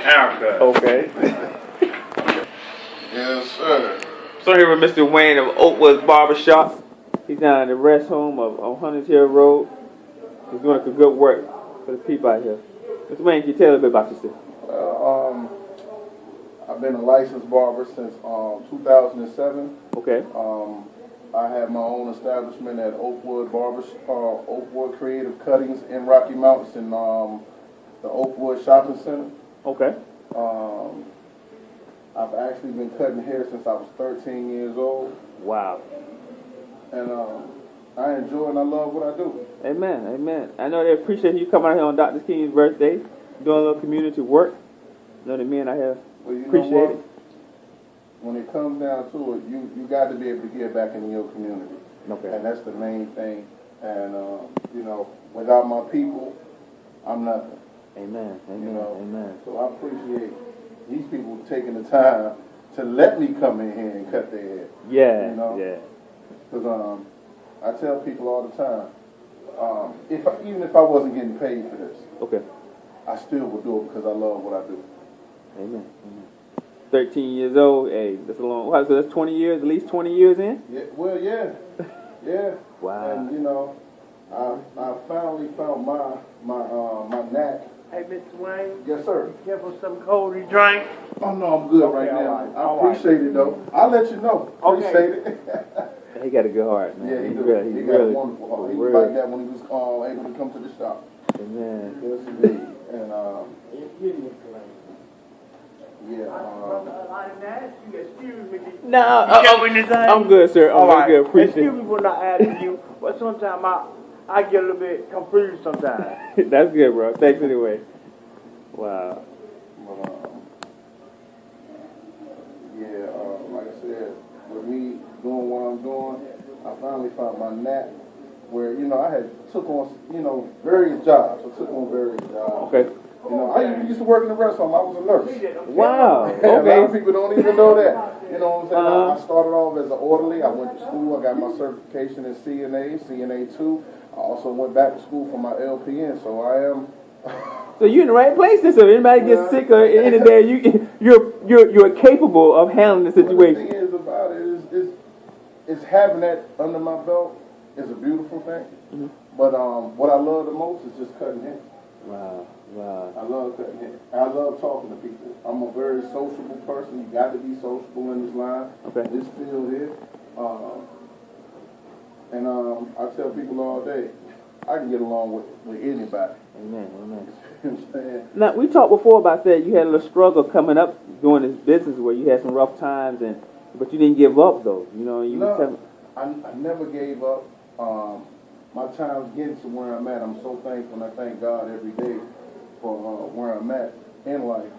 haircut. Okay. Yes, sir. So here with Mr. Wayne of Oakwood Barbershop. He's down at the rest home on Hunters Hill Road. He's doing some good work for the people out here. Mr. Wayne, can you tell a bit about yourself? I've been a licensed barber since 2007. Okay. I have my own establishment at Oakwood Oakwood Creative Cuttings in Rocky Mountains in the Oakwood Shopping Center. Okay. I've actually been cutting hair since I was 13 years old. Wow. And I enjoy and I love what I do. Amen, amen. I know they appreciate you coming out here on Dr. King's birthday, doing a little community work. I know the men out here appreciate it. When it comes down to it, you got to be able to give back into your community. Okay. And that's the main thing. And, you know, without my people, I'm nothing. Amen, amen, you know? amen. So I appreciate these people taking the time to let me come in here and cut their hair. Yeah, you know? yeah. Because I tell people all the time, even if I wasn't getting paid for this, okay, I still would do it because I love what I do. Amen, amen. 13 years old, hey, that's a long, so that's 20 years, at least 20 years in? Yeah, well, yeah, yeah. Wow. And, you know, I finally found my knack. Hey, Mr. Wayne. Yes, sir. Be careful some cold you drink. Oh, no, I'm good right now. I appreciate it, though. I'll let you know. Appreciate it. He got a good heart, man. Yeah, he really, got a wonderful heart. He was like that when he was able to come to the shop. Amen. Yes, indeed. And, No, I'm good, sir. I'm good. Appreciate it. Excuse me for not asking you, but sometimes I get a little bit confused sometimes. That's good, bro. Thanks anyway. Wow. Like I said, with me doing what I'm doing, I finally found my knack where, you know, I had took on, you know, various jobs. I took on various jobs. Okay. You know, I used to work in the restaurant. I was a nurse. Wow. Okay. A lot of people don't even know that. You know what I'm saying? I started off as an orderly. I went to school. I got my certification in CNA 2. I also went back to school for my LPN. So I am. So you're in the right place. So if anybody gets sick or any day, you're capable of handling the situation. The thing is about it is having that under my belt is a beautiful thing. Mm-hmm. But what I love the most is just cutting hair. Wow. Wow. I love cutting hair. I love talking to people. I'm a very sociable person. You got to be sociable in this line, this field here. And I tell people all day, I can get along with anybody. Amen. Amen. You know what I'm saying? Now, we talked before about that you had a little struggle coming up doing this business where you had some rough times, but you didn't give up, though. You know, I never gave up. My time's getting to where I'm at. I'm so thankful, and I thank God every day for where I'm at in life.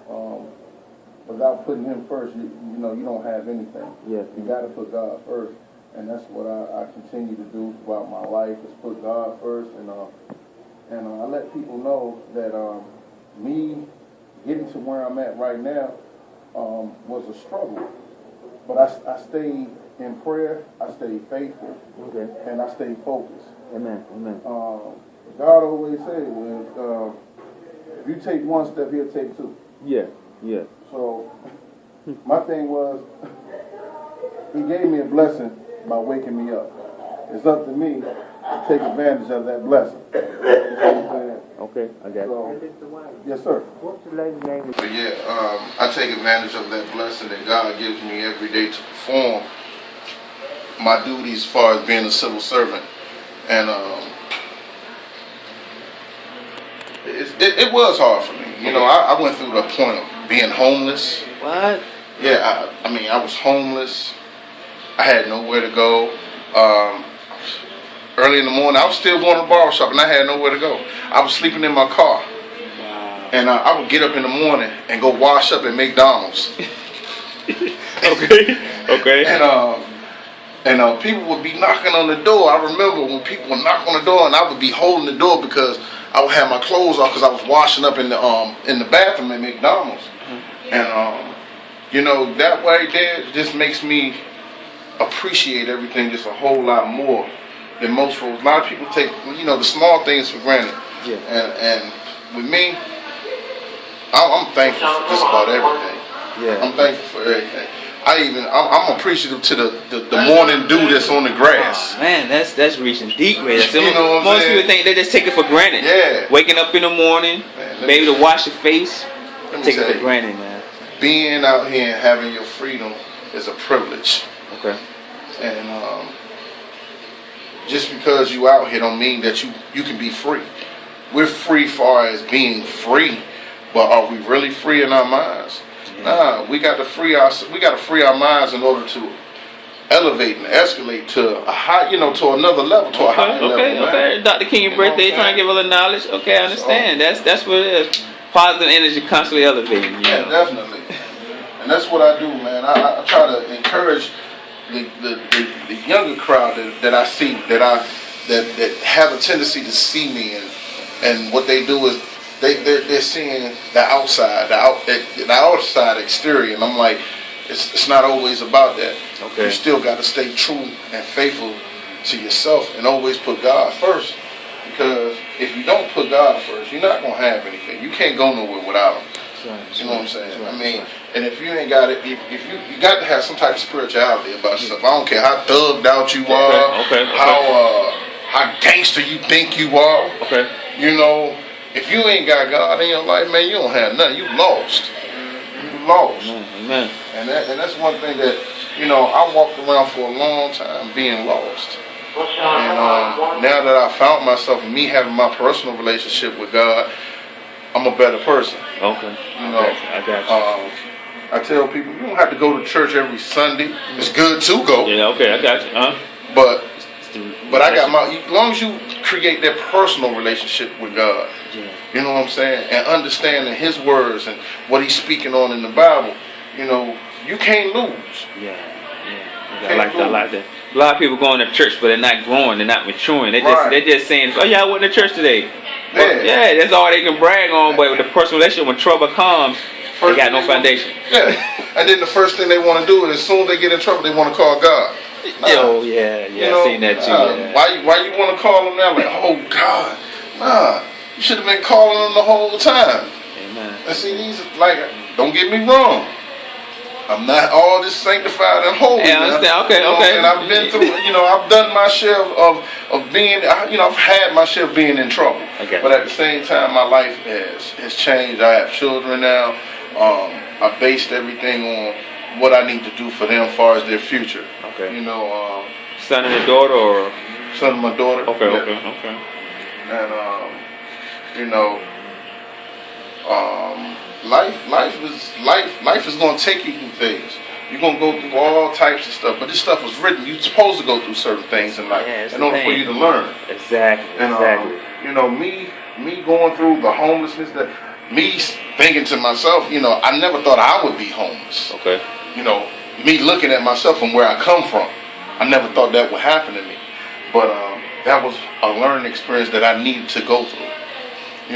Without putting Him first, you know, you don't have anything. Yes. You got to put God first, and that's what I continue to do throughout my life, is put God first, and I let people know that me getting to where I'm at right now was a struggle, but I stayed in prayer, I stayed faithful, and I stayed focused. Amen. Amen. God always said, if you take one step, He'll take two. Yeah, yeah. So my thing was, He gave me a blessing by waking me up. It's up to me to take advantage of that blessing. You know what I'm saying? Okay, I got you. Yes, sir. What's the lady's name? But I take advantage of that blessing that God gives me every day to perform my duties as far as being a civil servant. And it was hard for me. You know, I went through the point of being homeless. What? Yeah, I mean, I was homeless. I had nowhere to go. Early in the morning, I was still going to the barbershop, and I had nowhere to go. I was sleeping in my car. Wow. And I would get up in the morning and go wash up at McDonald's. Okay. And people would be knocking on the door. I remember when people would knock on the door, and I would be holding the door because I would have my clothes off because I was washing up in the bathroom at McDonald's. Mm-hmm. And you know, that right there just makes me appreciate everything just a whole lot more than most folks. A lot of people take, you know, the small things for granted. Yeah. And with me, I'm thankful for just about everything. Yeah. I'm thankful for everything. I'm appreciative to the morning dew that's on the grass. Oh, man, that's reaching deep, man. So You know what I'm most saying? people think they just take it for granted. Yeah. Waking up in the morning, Man, maybe to wash your face, let me take it tell for you, granted, man. being out here and having your freedom is a privilege. Okay. And just because you out here don't mean that you can be free. We're free far as being free, but are we really free in our minds? Nah, we got to free our minds in order to elevate and escalate to a high, to another level, to a higher level. Okay. Dr. King, your birthday, trying to give a little knowledge. Okay, I understand. That's what it is. Positive energy constantly elevating. Yeah, definitely. And that's what I do, man. I try to encourage the younger crowd that I see, that have a tendency to see me, and what they do is they're seeing the outside, the outside exterior, and I'm like, it's not always about that. Okay. You still got to stay true and faithful to yourself, and always put God first. Because if you don't put God first, you're not gonna have anything. You can't go nowhere without Him. You know what I'm saying? I mean, and if you ain't got it, if you got to have some type of spirituality about yourself. I don't care how thugged out you are, how gangster you think you are. Okay. If you ain't got God in your life, man, you don't have nothing. You lost. You lost. Amen. And that's one thing that I walked around for a long time being lost. And now that I found myself and me having my personal relationship with God, I'm a better person. Okay. I got you. I tell people, you don't have to go to church every Sunday. It's good to go. Yeah, okay, I got you. But I got as long as you create that personal relationship with God, you know what I'm saying, and understanding His words and what He's speaking on in the Bible, you can't lose. Yeah. I like that. A lot of people going to church, but they're not growing, they're not maturing. They're just saying, oh yeah, I went to church today. Yeah, that's all they can brag on. But with the personal relationship, when trouble comes, they got no foundation. And then the first thing they want to do is, as soon as they get in trouble, they want to call God. Oh yeah, I've seen that too. Why you want to call Him now? Like, oh God, nah, you should have been calling Him the whole time. Amen. And see, don't get me wrong, I'm not all this sanctified and holy. Yeah, I understand. Okay. And I've been through, I've done my share of being, I've had my share of being in trouble. Okay. But at the same time, my life has changed. I have children now. I based everything on what I need to do for them as far as their future. Okay. Son and a daughter, or son and my daughter. Okay. And life is going to take you through things. You're going to go through all types of stuff, but this stuff was written. You're supposed to go through certain things in life in order for you to learn. Exactly. And me going through the homelessness, me thinking to myself, I never thought I would be homeless. Okay. Me looking at myself and where I come from, I never thought that would happen to me. But that was a learning experience that I needed to go through.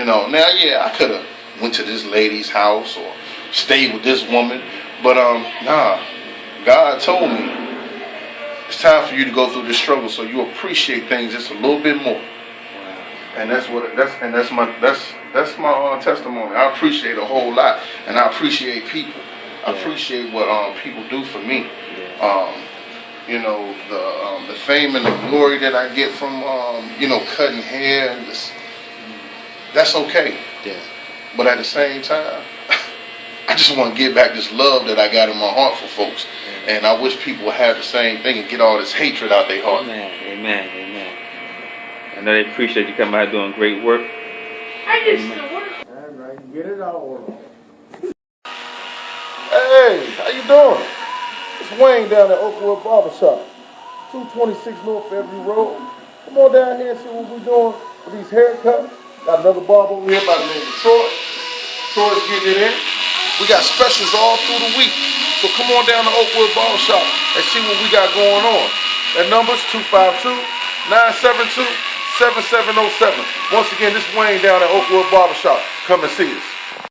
Now, I could have went to this lady's house or stayed with this woman, but God told me it's time for you to go through this struggle so you appreciate things just a little bit more. And that's my testimony. I appreciate a whole lot, and I appreciate people. I appreciate what people do for me. The fame and the glory that I get from cutting hair and this, that's okay. Yeah. But at the same time, I just want to give back this love that I got in my heart for folks. Yeah. And I wish people would have the same thing and get all this hatred out their heart. Amen. I know they appreciate you coming out doing great work. All right, get it all. Hey, how you doing? It's Wayne down at Oakwood Barbershop, 226 North Every Road. Come on down here and see what we're doing with these haircuts. Got another barber over here by the name of Troy. Troy's getting it in. We got specials all through the week. So come on down to Oakwood Barbershop and see what we got going on. That number's 252-972-7707. Once again, this is Wayne down at Oakwood Barbershop. Come and see us.